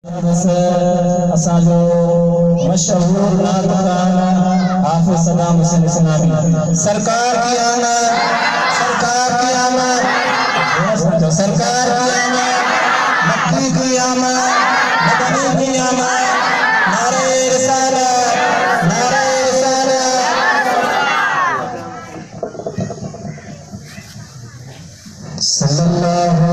असांजो मशहूर नागुकान हाफिज सदाम हुसैन इस्लामी सरकार की आमद, सरकार की आमद, सरकार की आमद, मक्की की आमद, मदनी की आमद, नारे रिसालत, नारे रिसालत। सल्लल्लाहु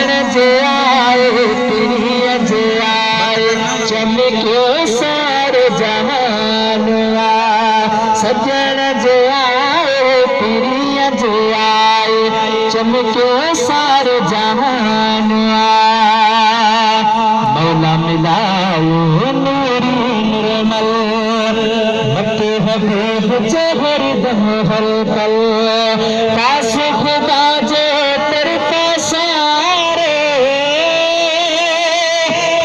सजण जे आए प्रिय जे आए चमके सारे जहानवा सजण जे आए प्रिय जे आए चमके सारे जहानवा मौला मिलायो नूरी निर्मल मक्के हबीब जहर दम हर पल काश खुदा जे तेरे पासारे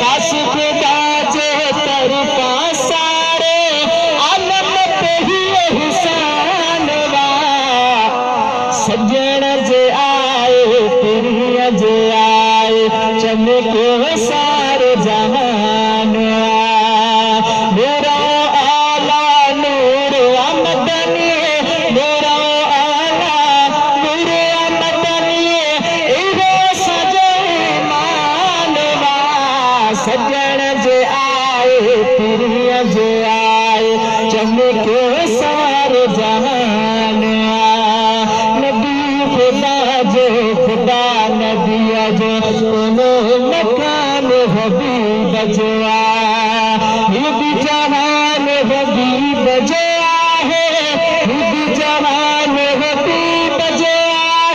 काश खुदा जे तेरे पासारे आलम पे ही एहसानवा सजण जे आए प्रिय जे आए चमके सारे जहानवा मेरा आला नूर आमदनी मेरा आला नूर आमदनी इहो सजे मानवा सजण जे आए प्रिय जे आए चमके सारे जहानवा नबी खुदा जो खुदा नबी जो कोनो मकान हबीब जो ये भी जहान हबीब जो है ये भी जहान हबीब जो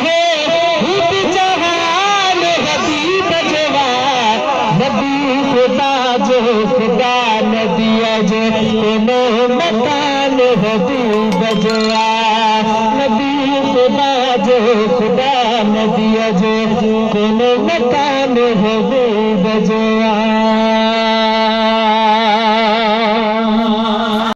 है ये भी जहान हबीब जो नबी खुदा जो खुदा नबी जो कोनो मकान हबीब जो नबी खुदा जो खुदा नबी जो कोनो मकान हबीब जो